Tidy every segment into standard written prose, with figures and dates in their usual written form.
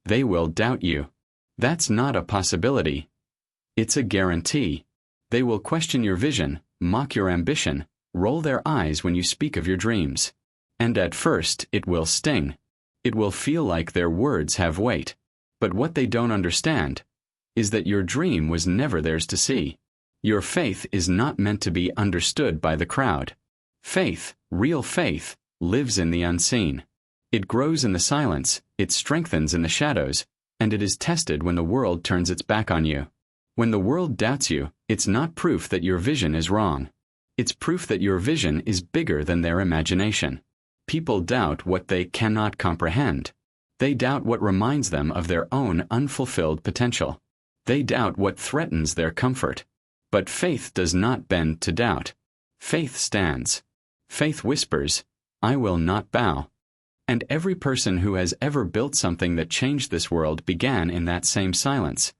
They will doubt you. That's not a possibility. It's a guarantee. They will question your vision, mock your ambition, roll their eyes when you speak of your dreams. And at first, it will sting. It will feel like their words have weight. But what they don't understand is that your dream was never theirs to see. Your faith is not meant to be understood by the crowd. Faith, real faith, lives in the unseen. It grows in the silence, it strengthens in the shadows, and it is tested when the world turns its back on you. When the world doubts you, it's not proof that your vision is wrong. It's proof that your vision is bigger than their imagination. People doubt what they cannot comprehend. They doubt what reminds them of their own unfulfilled potential. They doubt what threatens their comfort. But faith does not bend to doubt. Faith stands. Faith whispers, "I will not bow." And every person who has ever built something that changed this world began in that same silence,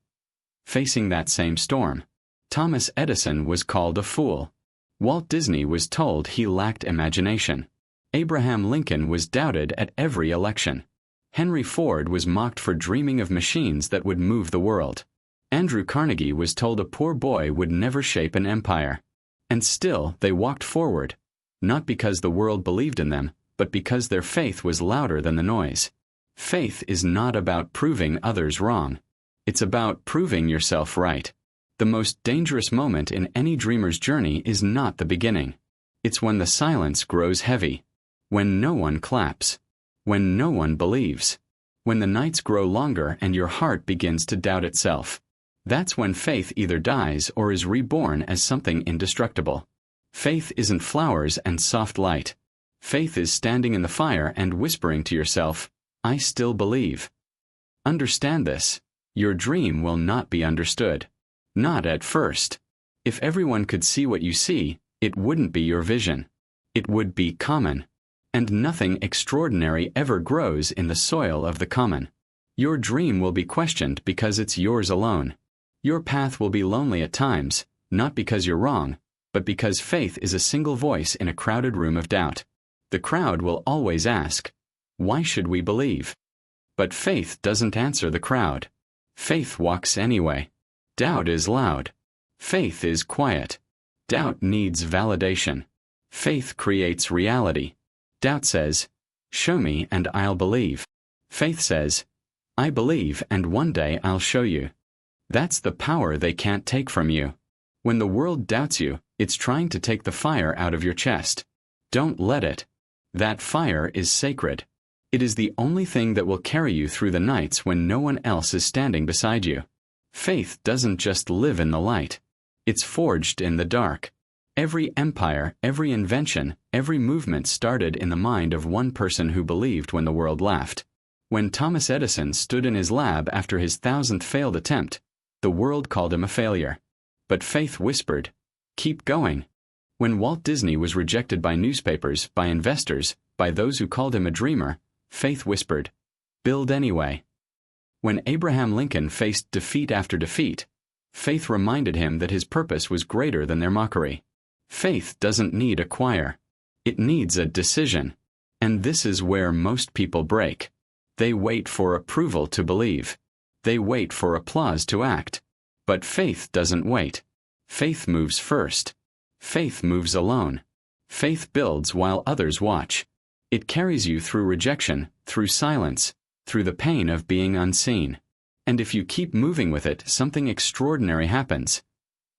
facing that same storm. Thomas Edison was called a fool. Walt Disney was told he lacked imagination. Abraham Lincoln was doubted at every election. Henry Ford was mocked for dreaming of machines that would move the world. Andrew Carnegie was told a poor boy would never shape an empire. And still they walked forward, not because the world believed in them, but because their faith was louder than the noise. Faith is not about proving others wrong. It's about proving yourself right. The most dangerous moment in any dreamer's journey is not the beginning. It's when the silence grows heavy, when no one claps, when no one believes, when the nights grow longer and your heart begins to doubt itself. That's when faith either dies or is reborn as something indestructible. Faith isn't flowers and soft light. Faith is standing in the fire and whispering to yourself, "I still believe." Understand this. Your dream will not be understood. Not at first. If everyone could see what you see, it wouldn't be your vision. It would be common. And nothing extraordinary ever grows in the soil of the common. Your dream will be questioned because it's yours alone. Your path will be lonely at times, not because you're wrong, but because faith is a single voice in a crowded room of doubt. The crowd will always ask, "Why should we believe?" But faith doesn't answer the crowd. Faith walks anyway. Doubt is loud. Faith is quiet. Doubt needs validation. Faith creates reality. Doubt says, "Show me and I'll believe." Faith says, "I believe and one day I'll show you." That's the power they can't take from you. When the world doubts you, it's trying to take the fire out of your chest. Don't let it. That fire is sacred. It is the only thing that will carry you through the nights when no one else is standing beside you. Faith doesn't just live in the light. It's forged in the dark. Every empire, every invention, every movement started in the mind of one person who believed when the world laughed. When Thomas Edison stood in his lab after his 1,000th failed attempt, the world called him a failure. But faith whispered, "Keep going." When Walt Disney was rejected by newspapers, by investors, by those who called him a dreamer, faith whispered, "Build anyway." When Abraham Lincoln faced defeat after defeat, faith reminded him that his purpose was greater than their mockery. Faith doesn't need a choir. It needs a decision. And this is where most people break. They wait for approval to believe. They wait for applause to act. But faith doesn't wait. Faith moves first. Faith moves alone. Faith builds while others watch. It carries you through rejection, through silence, through the pain of being unseen. And if you keep moving with it, something extraordinary happens.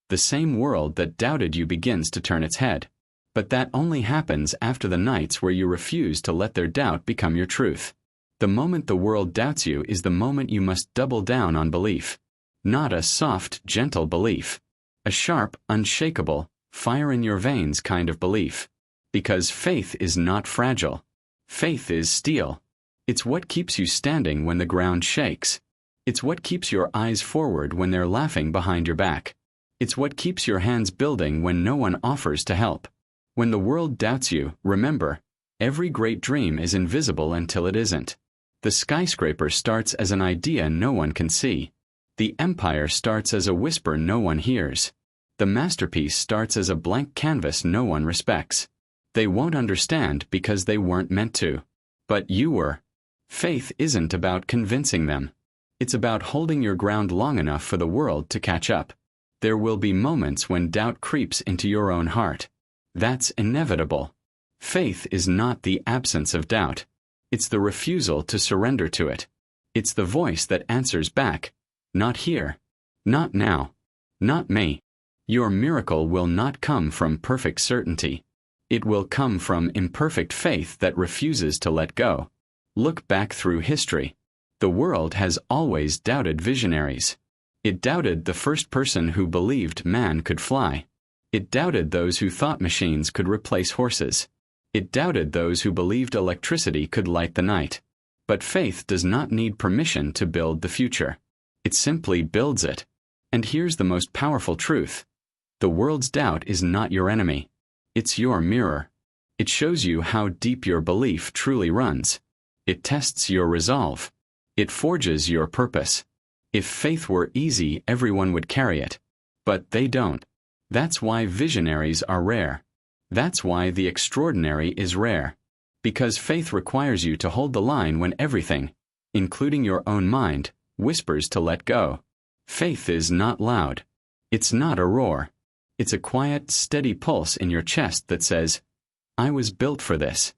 The same world that doubted you begins to turn its head. But that only happens after the nights where you refuse to let their doubt become your truth. The moment the world doubts you is the moment you must double down on belief. Not a soft, gentle belief. A sharp, unshakable, fire in your veins kind of belief. Because faith is not fragile. Faith is steel. It's what keeps you standing when the ground shakes. It's what keeps your eyes forward when they're laughing behind your back. It's what keeps your hands building when no one offers to help. When the world doubts you, remember, every great dream is invisible until it isn't. The skyscraper starts as an idea no one can see. The empire starts as a whisper no one hears. The masterpiece starts as a blank canvas no one respects. They won't understand because they weren't meant to. But you were. Faith isn't about convincing them. It's about holding your ground long enough for the world to catch up. There will be moments when doubt creeps into your own heart. That's inevitable. Faith is not the absence of doubt. It's the refusal to surrender to it. It's the voice that answers back, "Not here. Not now. Not me." Your miracle will not come from perfect certainty. It will come from imperfect faith that refuses to let go. Look back through history. The world has always doubted visionaries. It doubted the first person who believed man could fly. It doubted those who thought machines could replace horses. It doubted those who believed electricity could light the night. But faith does not need permission to build the future. It simply builds it. And here's the most powerful truth. The world's doubt is not your enemy. It's your mirror. It shows you how deep your belief truly runs. It tests your resolve. It forges your purpose. If faith were easy, everyone would carry it. But they don't. That's why visionaries are rare. That's why the extraordinary is rare. Because faith requires you to hold the line when everything, including your own mind, whispers to let go. Faith is not loud. It's not a roar. It's a quiet, steady pulse in your chest that says, "I was built for this."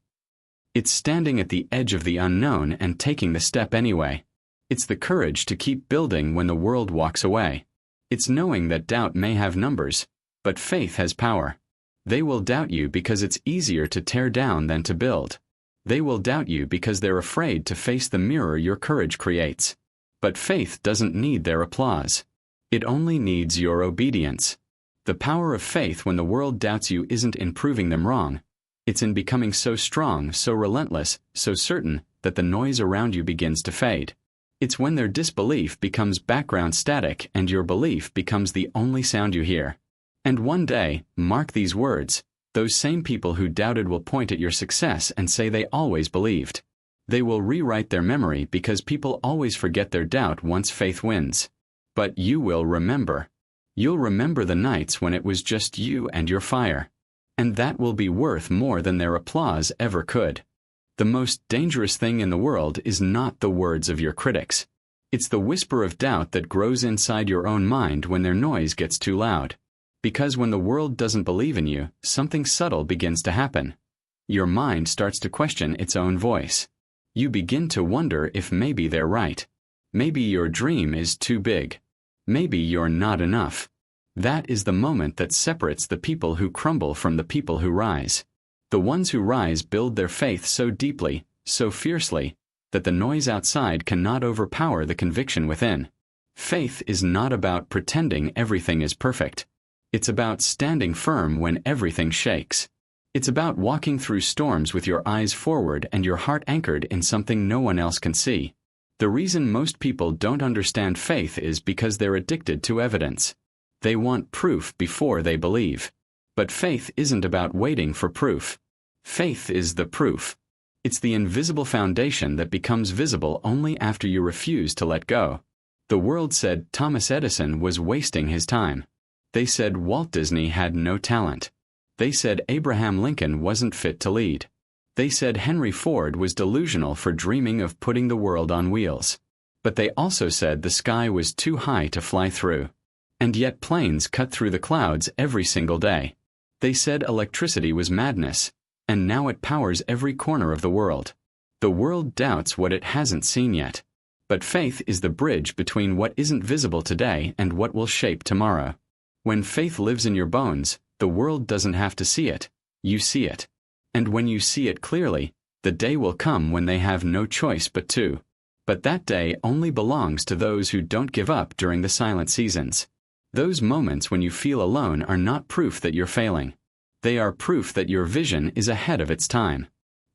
It's standing at the edge of the unknown and taking the step anyway. It's the courage to keep building when the world walks away. It's knowing that doubt may have numbers, but faith has power. They will doubt you because it's easier to tear down than to build. They will doubt you because they're afraid to face the mirror your courage creates. But faith doesn't need their applause. It only needs your obedience. The power of faith when the world doubts you isn't in proving them wrong. It's in becoming so strong, so relentless, so certain, that the noise around you begins to fade. It's when their disbelief becomes background static and your belief becomes the only sound you hear. And one day, mark these words, those same people who doubted will point at your success and say they always believed. They will rewrite their memory because people always forget their doubt once faith wins. But you will remember. You'll remember the nights when it was just you and your fire. And that will be worth more than their applause ever could. The most dangerous thing in the world is not the words of your critics. It's the whisper of doubt that grows inside your own mind when their noise gets too loud. Because when the world doesn't believe in you, something subtle begins to happen. Your mind starts to question its own voice. You begin to wonder if maybe they're right. Maybe your dream is too big. Maybe you're not enough. That is the moment that separates the people who crumble from the people who rise. The ones who rise build their faith so deeply, so fiercely, that the noise outside cannot overpower the conviction within. Faith is not about pretending everything is perfect. It's about standing firm when everything shakes. It's about walking through storms with your eyes forward and your heart anchored in something no one else can see. The reason most people don't understand faith is because they're addicted to evidence. They want proof before they believe. But faith isn't about waiting for proof. Faith is the proof. It's the invisible foundation that becomes visible only after you refuse to let go. The world said Thomas Edison was wasting his time. They said Walt Disney had no talent. They said Abraham Lincoln wasn't fit to lead. They said Henry Ford was delusional for dreaming of putting the world on wheels. But they also said the sky was too high to fly through. And yet planes cut through the clouds every single day. They said electricity was madness, and now it powers every corner of the world. The world doubts what it hasn't seen yet. But faith is the bridge between what isn't visible today and what will shape tomorrow. When faith lives in your bones, the world doesn't have to see it. You see it. And when you see it clearly, the day will come when they have no choice but to. But that day only belongs to those who don't give up during the silent seasons. Those moments when you feel alone are not proof that you're failing. They are proof that your vision is ahead of its time.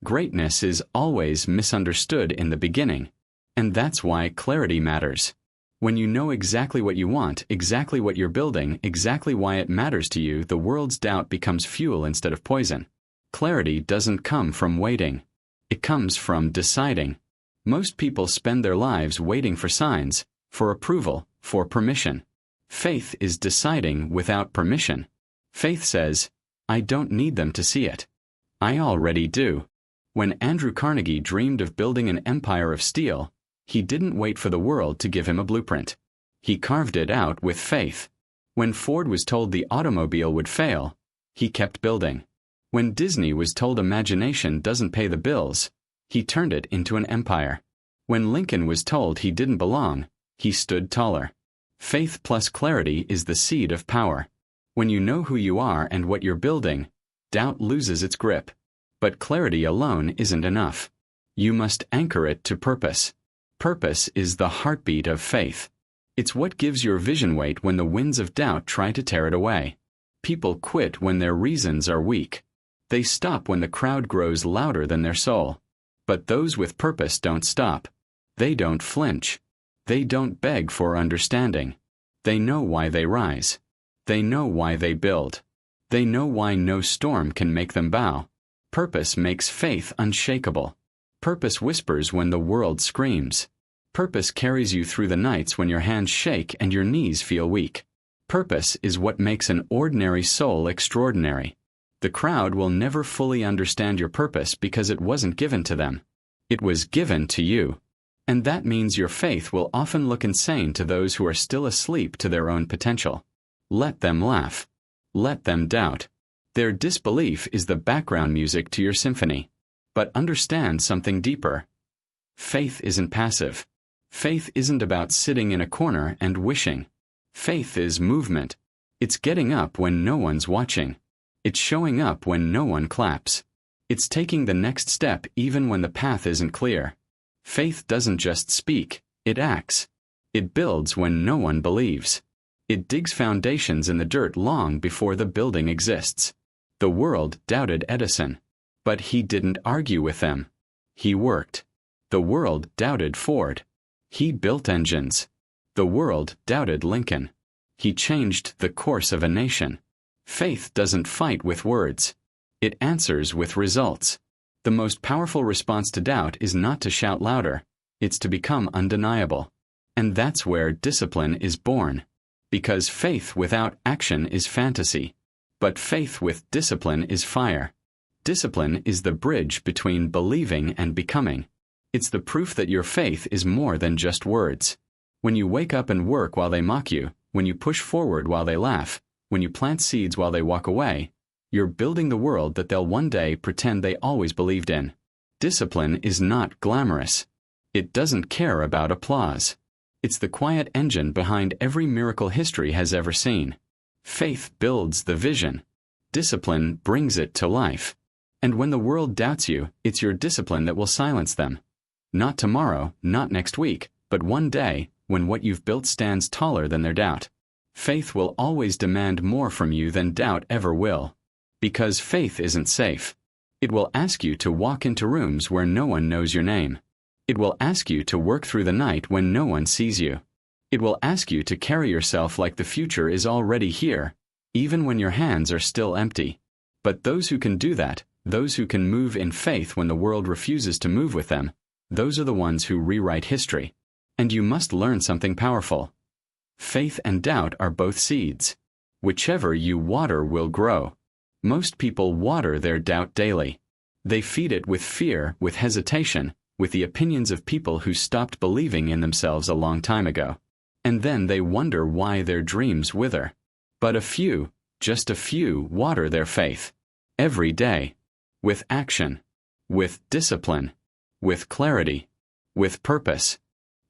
Greatness is always misunderstood in the beginning. And that's why clarity matters. When you know exactly what you want, exactly what you're building, exactly why it matters to you, the world's doubt becomes fuel instead of poison. Clarity doesn't come from waiting. It comes from deciding. Most people spend their lives waiting for signs, for approval, for permission. Faith is deciding without permission. Faith says, I don't need them to see it. I already do. When Andrew Carnegie dreamed of building an empire of steel, He didn't wait for the world to give him a blueprint. He carved it out with faith. When Ford was told the automobile would fail, he kept building. When Disney was told imagination doesn't pay the bills, he turned it into an empire. When Lincoln was told he didn't belong, he stood taller. Faith plus clarity is the seed of power. When you know who you are and what you're building, doubt loses its grip. But clarity alone isn't enough. You must anchor it to purpose. Purpose is the heartbeat of faith. It's what gives your vision weight when the winds of doubt try to tear it away. People quit when their reasons are weak. They stop when the crowd grows louder than their soul. But those with purpose don't stop. They don't flinch. They don't beg for understanding. They know why they rise. They know why they build. They know why no storm can make them bow. Purpose makes faith unshakable. Purpose whispers when the world screams. Purpose carries you through the nights when your hands shake and your knees feel weak. Purpose is what makes an ordinary soul extraordinary. The crowd will never fully understand your purpose because it wasn't given to them. It was given to you. And that means your faith will often look insane to those who are still asleep to their own potential. Let them laugh. Let them doubt. Their disbelief is the background music to your symphony. But understand something deeper. Faith isn't passive. Faith isn't about sitting in a corner and wishing. Faith is movement. It's getting up when no one's watching. It's showing up when no one claps. It's taking the next step even when the path isn't clear. Faith doesn't just speak, it acts. It builds when no one believes. It digs foundations in the dirt long before the building exists. The world doubted Edison, but he didn't argue with them. He worked. The world doubted Ford. He built engines. The world doubted Lincoln. He changed the course of a nation. Faith doesn't fight with words. It answers with results. The most powerful response to doubt is not to shout louder, it's to become undeniable. And that's where discipline is born. Because faith without action is fantasy. But faith with discipline is fire. Discipline is the bridge between believing and becoming. It's the proof that your faith is more than just words. When you wake up and work while they mock you, when you push forward while they laugh, when you plant seeds while they walk away, you're building the world that they'll one day pretend they always believed in. Discipline is not glamorous. It doesn't care about applause. It's the quiet engine behind every miracle history has ever seen. Faith builds the vision. Discipline brings it to life. And when the world doubts you, it's your discipline that will silence them. Not tomorrow, not next week, but one day, when what you've built stands taller than their doubt. Faith will always demand more from you than doubt ever will. Because faith isn't safe. It will ask you to walk into rooms where no one knows your name. It will ask you to work through the night when no one sees you. It will ask you to carry yourself like the future is already here, even when your hands are still empty. But those who can do that, those who can move in faith when the world refuses to move with them, those are the ones who rewrite history. And you must learn something powerful. Faith and doubt are both seeds. Whichever you water will grow. Most people water their doubt daily. They feed it with fear, with hesitation, with the opinions of people who stopped believing in themselves a long time ago. And then they wonder why their dreams wither. But a few, just a few, water their faith. Every day. With action. With discipline. With clarity. With purpose.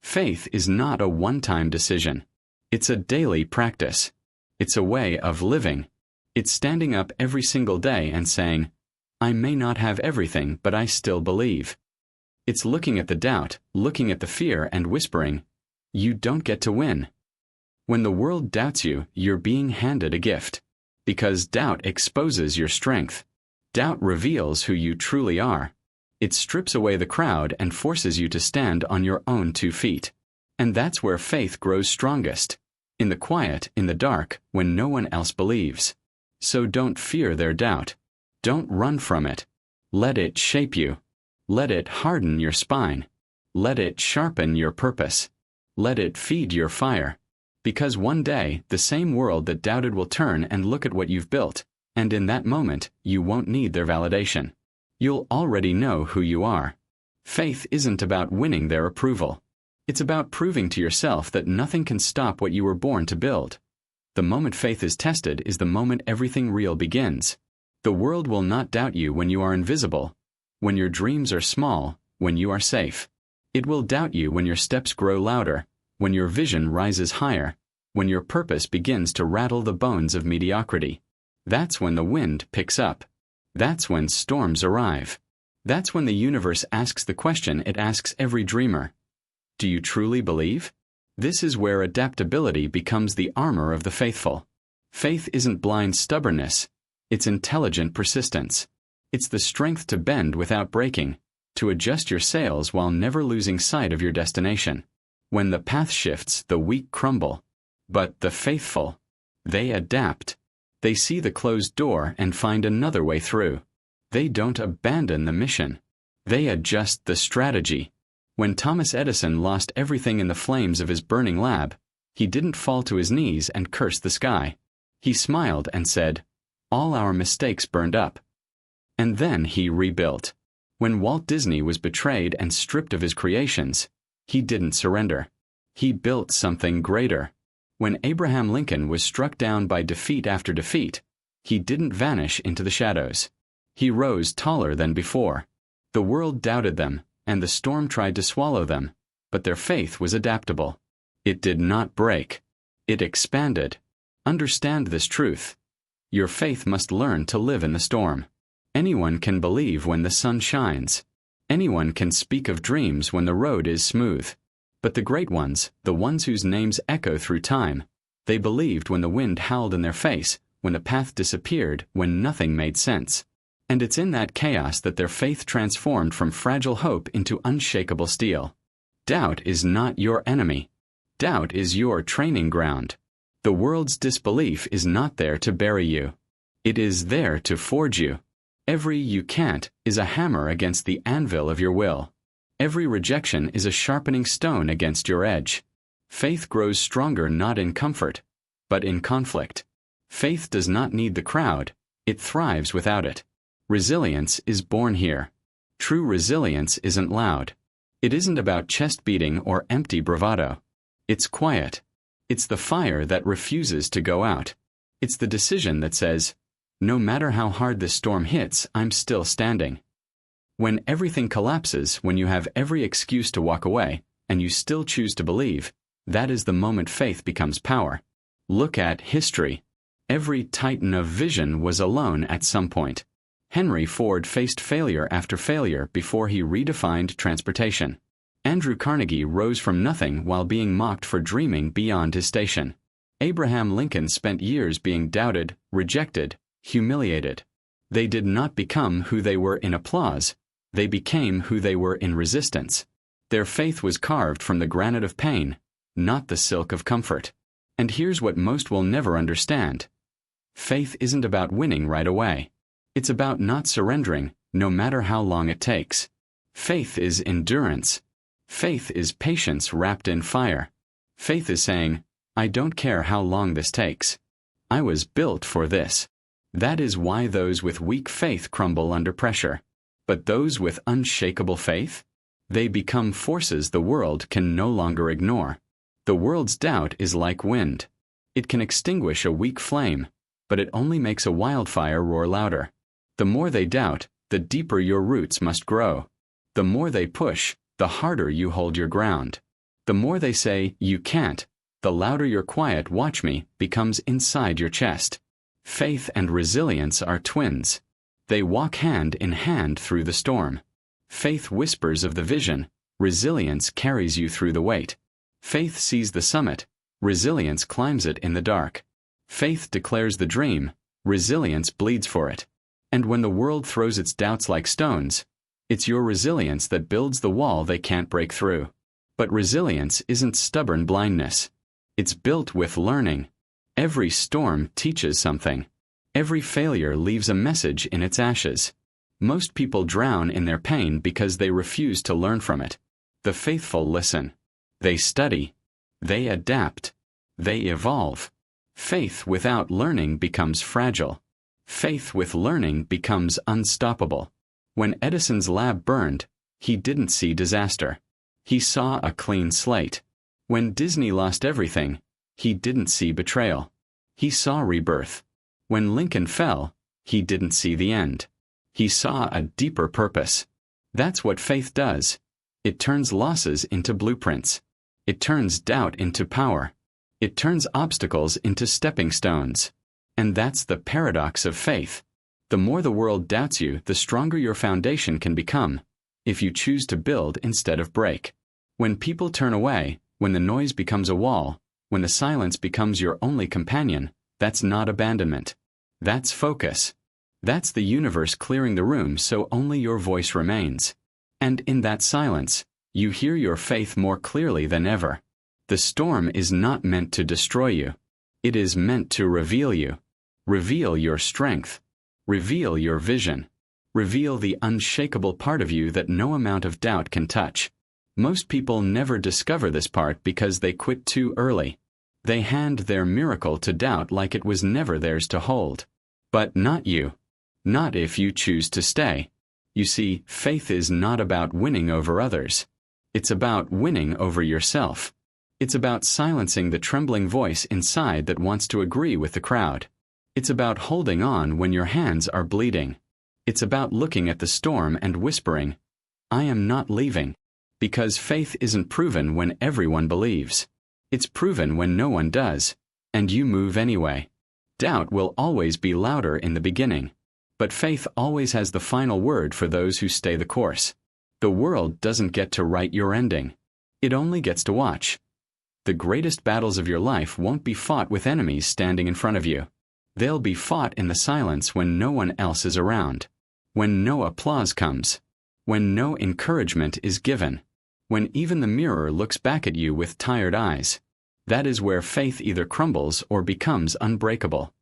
Faith is not a one-time decision. It's a daily practice. It's a way of living. It's standing up every single day and saying, I may not have everything, but I still believe. It's looking at the doubt, looking at the fear, and whispering, you don't get to win. When the world doubts you, you're being handed a gift. Because doubt exposes your strength. Doubt reveals who you truly are. It strips away the crowd and forces you to stand on your own 2 feet. And that's where faith grows strongest. In the quiet, in the dark, when no one else believes. So don't fear their doubt. Don't run from it. Let it shape you. Let it harden your spine. Let it sharpen your purpose. Let it feed your fire. Because one day, the same world that doubted will turn and look at what you've built, and in that moment, you won't need their validation. You'll already know who you are. Faith isn't about winning their approval. It's about proving to yourself that nothing can stop what you were born to build. The moment faith is tested is the moment everything real begins. The world will not doubt you when you are invisible, when your dreams are small, when you are safe. It will doubt you when your steps grow louder, when your vision rises higher, when your purpose begins to rattle the bones of mediocrity. That's when the wind picks up. That's when storms arrive. That's when the universe asks the question it asks every dreamer. Do you truly believe? This is where adaptability becomes the armor of the faithful. Faith isn't blind stubbornness, it's intelligent persistence. It's the strength to bend without breaking, to adjust your sails while never losing sight of your destination. When the path shifts, the weak crumble. But the faithful, they adapt. They see the closed door and find another way through. They don't abandon the mission. They adjust the strategy. When Thomas Edison lost everything in the flames of his burning lab, he didn't fall to his knees and curse the sky. He smiled and said, "All our mistakes burned up." And then he rebuilt. When Walt Disney was betrayed and stripped of his creations, he didn't surrender. He built something greater. When Abraham Lincoln was struck down by defeat after defeat, he didn't vanish into the shadows. He rose taller than before. The world doubted them, and the storm tried to swallow them, but their faith was adaptable. It did not break. It expanded. Understand this truth. Your faith must learn to live in the storm. Anyone can believe when the sun shines. Anyone can speak of dreams when the road is smooth. But the great ones, the ones whose names echo through time, they believed when the wind howled in their face, when the path disappeared, when nothing made sense. And it's in that chaos that their faith transformed from fragile hope into unshakable steel. Doubt is not your enemy. Doubt is your training ground. The world's disbelief is not there to bury you. It is there to forge you. Every "you can't" is a hammer against the anvil of your will. Every rejection is a sharpening stone against your edge. Faith grows stronger not in comfort, but in conflict. Faith does not need the crowd, it thrives without it. Resilience is born here. True resilience isn't loud. It isn't about chest beating or empty bravado. It's quiet. It's the fire that refuses to go out. It's the decision that says, "No matter how hard this storm hits, I'm still standing." When everything collapses, when you have every excuse to walk away, and you still choose to believe, that is the moment faith becomes power. Look at history. Every titan of vision was alone at some point. Henry Ford faced failure after failure before he redefined transportation. Andrew Carnegie rose from nothing while being mocked for dreaming beyond his station. Abraham Lincoln spent years being doubted, rejected, humiliated. They did not become who they were in applause. They became who they were in resistance. Their faith was carved from the granite of pain, not the silk of comfort. And here's what most will never understand. Faith isn't about winning right away. It's about not surrendering, no matter how long it takes. Faith is endurance. Faith is patience wrapped in fire. Faith is saying, "I don't care how long this takes. I was built for this." That is why those with weak faith crumble under pressure. But those with unshakable faith? They become forces the world can no longer ignore. The world's doubt is like wind. It can extinguish a weak flame, but it only makes a wildfire roar louder. The more they doubt, the deeper your roots must grow. The more they push, the harder you hold your ground. The more they say, "You can't," the louder your quiet "watch me" becomes inside your chest. Faith and resilience are twins. They walk hand in hand through the storm. Faith whispers of the vision, resilience carries you through the weight. Faith sees the summit, resilience climbs it in the dark. Faith declares the dream, resilience bleeds for it. And when the world throws its doubts like stones, it's your resilience that builds the wall they can't break through. But resilience isn't stubborn blindness. It's built with learning. Every storm teaches something. Every failure leaves a message in its ashes. Most people drown in their pain because they refuse to learn from it. The faithful listen. They study. They adapt. They evolve. Faith without learning becomes fragile. Faith with learning becomes unstoppable. When Edison's lab burned, he didn't see disaster. He saw a clean slate. When Disney lost everything, he didn't see betrayal. He saw rebirth. When Lincoln fell, he didn't see the end. He saw a deeper purpose. That's what faith does. It turns losses into blueprints. It turns doubt into power. It turns obstacles into stepping stones. And that's the paradox of faith. The more the world doubts you, the stronger your foundation can become, if you choose to build instead of break. When people turn away, when the noise becomes a wall, when the silence becomes your only companion, that's not abandonment. That's focus. That's the universe clearing the room so only your voice remains. And in that silence, you hear your faith more clearly than ever. The storm is not meant to destroy you. It is meant to reveal you. Reveal your strength. Reveal your vision. Reveal the unshakable part of you that no amount of doubt can touch. Most people never discover this part because they quit too early. They hand their miracle to doubt like it was never theirs to hold. But not you. Not if you choose to stay. You see, faith is not about winning over others. It's about winning over yourself. It's about silencing the trembling voice inside that wants to agree with the crowd. It's about holding on when your hands are bleeding. It's about looking at the storm and whispering, "I am not leaving." Because faith isn't proven when everyone believes. It's proven when no one does, and you move anyway. Doubt will always be louder in the beginning, but faith always has the final word for those who stay the course. The world doesn't get to write your ending. It only gets to watch. The greatest battles of your life won't be fought with enemies standing in front of you. They'll be fought in the silence when no one else is around. When no applause comes. When no encouragement is given. When even the mirror looks back at you with tired eyes. That is where faith either crumbles or becomes unbreakable.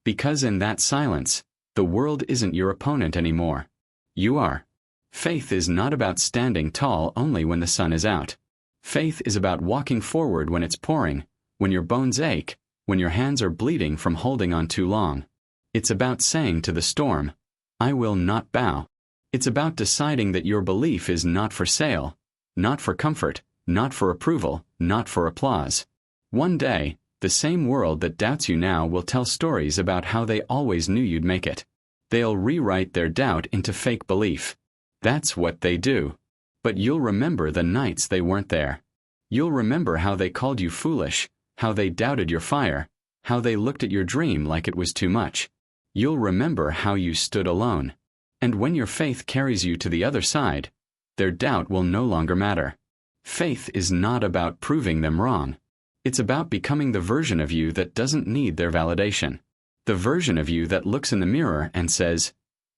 Because in that silence, the world isn't your opponent anymore. You are. Faith is not about standing tall only when the sun is out. Faith is about walking forward when it's pouring, when your bones ache, when your hands are bleeding from holding on too long. It's about saying to the storm, "I will not bow." It's about deciding that your belief is not for sale, not for comfort, not for approval, not for applause. One day, the same world that doubts you now will tell stories about how they always knew you'd make it. They'll rewrite their doubt into fake belief. That's what they do. But you'll remember the nights they weren't there. You'll remember how they called you foolish, how they doubted your fire, how they looked at your dream like it was too much. You'll remember how you stood alone. And when your faith carries you to the other side, their doubt will no longer matter. Faith is not about proving them wrong. It's about becoming the version of you that doesn't need their validation. The version of you that looks in the mirror and says,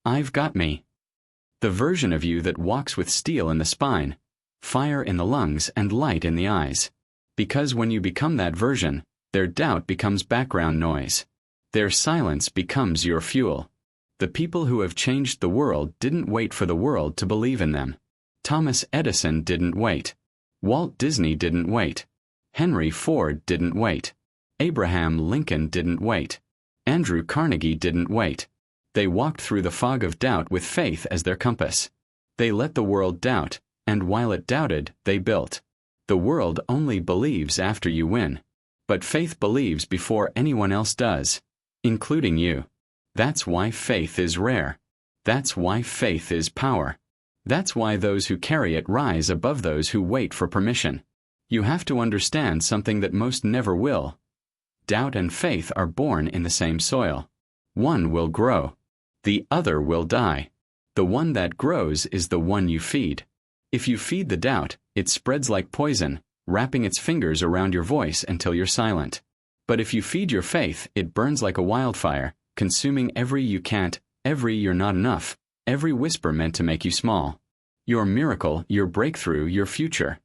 "I've got me." The version of you that walks with steel in the spine, fire in the lungs, and light in the eyes. Because when you become that version, their doubt becomes background noise. Their silence becomes your fuel. The people who have changed the world didn't wait for the world to believe in them. Thomas Edison didn't wait. Walt Disney didn't wait. Henry Ford didn't wait. Abraham Lincoln didn't wait. Andrew Carnegie didn't wait. They walked through the fog of doubt with faith as their compass. They let the world doubt, and while it doubted, they built. The world only believes after you win. But faith believes before anyone else does, including you. That's why faith is rare. That's why faith is power. That's why those who carry it rise above those who wait for permission. You have to understand something that most never will. Doubt and faith are born in the same soil. One will grow. The other will die. The one that grows is the one you feed. If you feed the doubt, it spreads like poison, wrapping its fingers around your voice until you're silent. But if you feed your faith, it burns like a wildfire, consuming every "you can't," every "you're not enough," every whisper meant to make you small. Your miracle, your breakthrough, your future.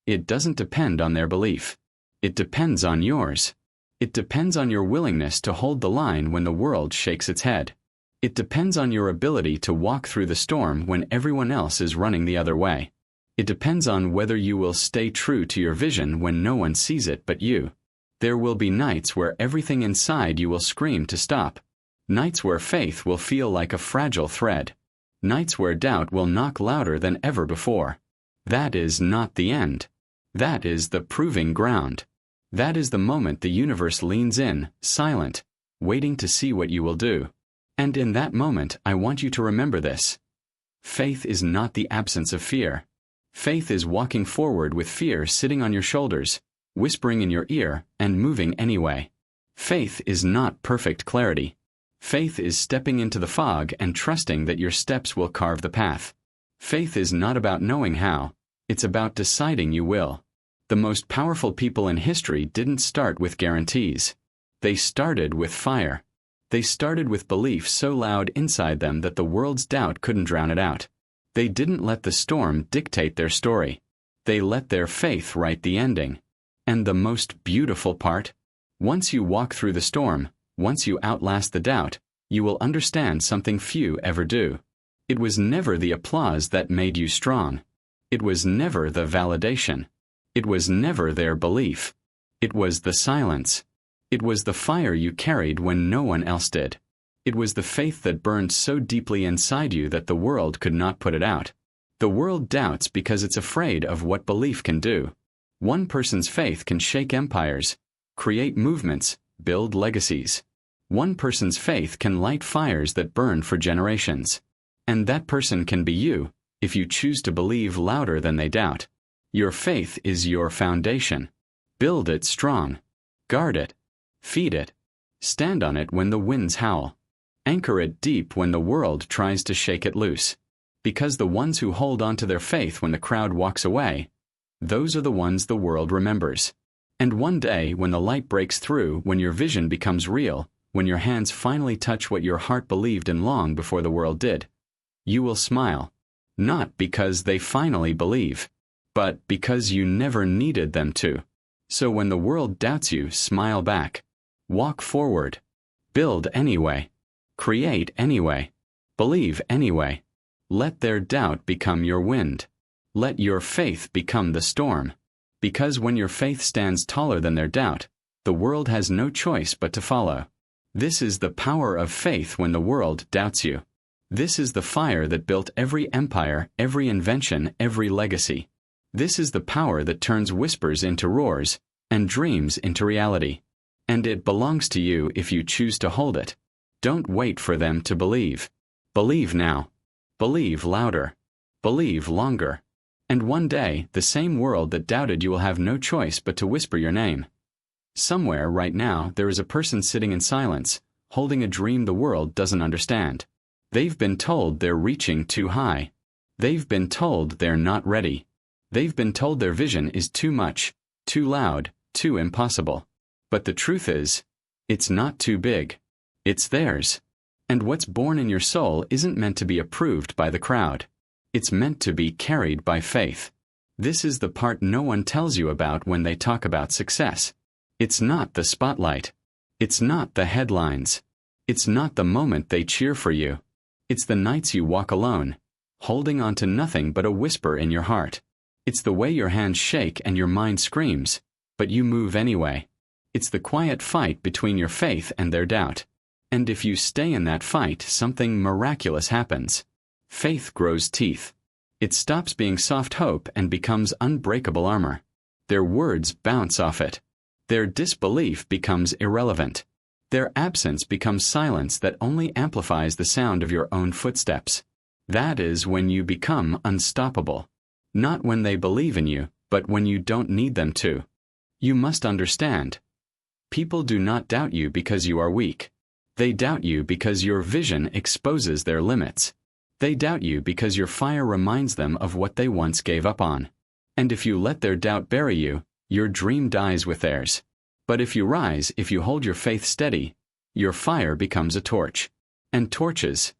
It doesn't depend on their belief. It depends on yours. It depends on your willingness to hold the line when the world shakes its head. It depends on your ability to walk through the storm when everyone else is running the other way. It depends on whether you will stay true to your vision when no one sees it but you. There will be nights where everything inside you will scream to stop. Nights where faith will feel like a fragile thread. Nights where doubt will knock louder than ever before. That is not the end. That is the proving ground. That is the moment the universe leans in, silent, waiting to see what you will do. And in that moment, I want you to remember this. Faith is not the absence of fear. Faith is walking forward with fear sitting on your shoulders, whispering in your ear, and moving anyway. Faith is not perfect clarity. Faith is stepping into the fog and trusting that your steps will carve the path. Faith is not about knowing how, it's about deciding you will. The most powerful people in history didn't start with guarantees. They started with fire. They started with belief so loud inside them that the world's doubt couldn't drown it out. They didn't let the storm dictate their story. They let their faith write the ending. And the most beautiful part? Once you walk through the storm, once you outlast the doubt, you will understand something few ever do. It was never the applause that made you strong. It was never the validation. It was never their belief. It was the silence. It was the fire you carried when no one else did. It was the faith that burned so deeply inside you that the world could not put it out. The world doubts because it's afraid of what belief can do. One person's faith can shake empires, create movements, build legacies. One person's faith can light fires that burn for generations. And that person can be you, if you choose to believe louder than they doubt. Your faith is your foundation. Build it strong. Guard it. Feed it. Stand on it when the winds howl. Anchor it deep when the world tries to shake it loose. Because the ones who hold on to their faith when the crowd walks away, those are the ones the world remembers. And one day, when the light breaks through, when your vision becomes real, when your hands finally touch what your heart believed in long before the world did, you will smile. Not because they finally believe, but because you never needed them to. So when the world doubts you, smile back. Walk forward. Build anyway. Create anyway. Believe anyway. Let their doubt become your wind. Let your faith become the storm. Because when your faith stands taller than their doubt, the world has no choice but to follow. This is the power of faith when the world doubts you. This is the fire that built every empire, every invention, every legacy. This is the power that turns whispers into roars, and dreams into reality. And it belongs to you if you choose to hold it. Don't wait for them to believe. Believe now. Believe louder. Believe longer. And one day, the same world that doubted you will have no choice but to whisper your name. Somewhere, right now, there is a person sitting in silence, holding a dream the world doesn't understand. They've been told they're reaching too high. They've been told they're not ready. They've been told their vision is too much, too loud, too impossible. But the truth is, it's not too big. It's theirs. And what's born in your soul isn't meant to be approved by the crowd. It's meant to be carried by faith. This is the part no one tells you about when they talk about success. It's not the spotlight. It's not the headlines. It's not the moment they cheer for you. It's the nights you walk alone, holding on to nothing but a whisper in your heart. It's the way your hands shake and your mind screams, but you move anyway. It's the quiet fight between your faith and their doubt. And if you stay in that fight, something miraculous happens. Faith grows teeth. It stops being soft hope and becomes unbreakable armor. Their words bounce off it. Their disbelief becomes irrelevant. Their absence becomes silence that only amplifies the sound of your own footsteps. That is when you become unstoppable. Not when they believe in you, but when you don't need them to. You must understand. People do not doubt you because you are weak. They doubt you because your vision exposes their limits. They doubt you because your fire reminds them of what they once gave up on. And if you let their doubt bury you, your dream dies with theirs. But if you rise, if you hold your faith steady, your fire becomes a torch. And torches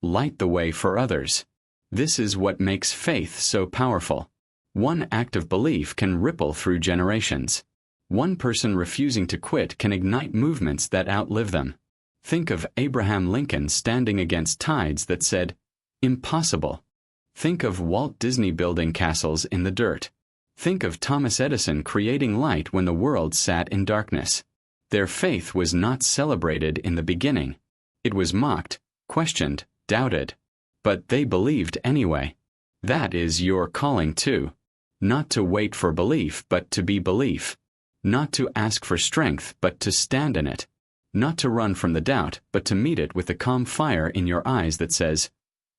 light the way for others. This is what makes faith so powerful. One act of belief can ripple through generations. One person refusing to quit can ignite movements that outlive them. Think of Abraham Lincoln standing against tides that said, "Impossible." Think of Walt Disney building castles in the dirt. Think of Thomas Edison creating light when the world sat in darkness. Their faith was not celebrated in the beginning. It was mocked, questioned, doubted. But they believed anyway. That is your calling too. Not to wait for belief, but to be belief. Not to ask for strength, but to stand in it. Not to run from the doubt, but to meet it with the calm fire in your eyes that says,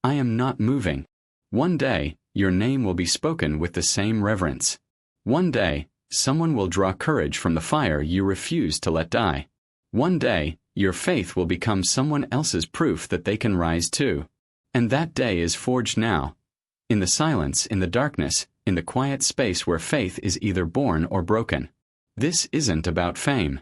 I am not moving. One day, your name will be spoken with the same reverence. One day, someone will draw courage from the fire you refuse to let die. One day, your faith will become someone else's proof that they can rise too. And that day is forged now. In the silence, in the darkness, in the quiet space where faith is either born or broken. This isn't about fame.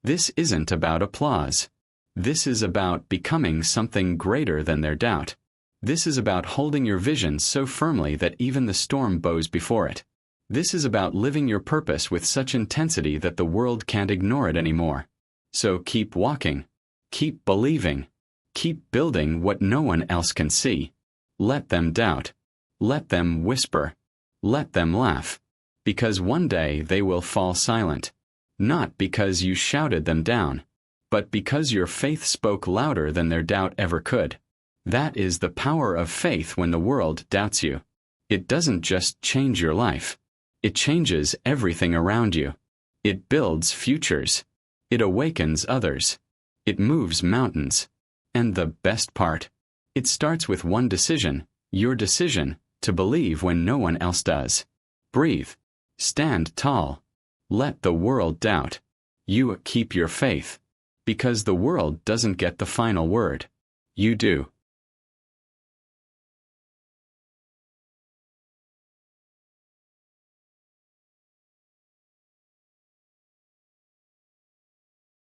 This isn't about applause. This is about becoming something greater than their doubt. This is about holding your vision so firmly that even the storm bows before it. This is about living your purpose with such intensity that the world can't ignore it anymore. So keep walking. Keep believing. Keep building what no one else can see. Let them doubt. Let them whisper. Let them laugh. Because one day they will fall silent. Not because you shouted them down, but because your faith spoke louder than their doubt ever could. That is the power of faith when the world doubts you. It doesn't just change your life. It changes everything around you. It builds futures. It awakens others. It moves mountains. And the best part, it starts with one decision, your decision, to believe when no one else does. Breathe. Stand tall. Let the world doubt. You keep your faith. Because the world doesn't get the final word. You do.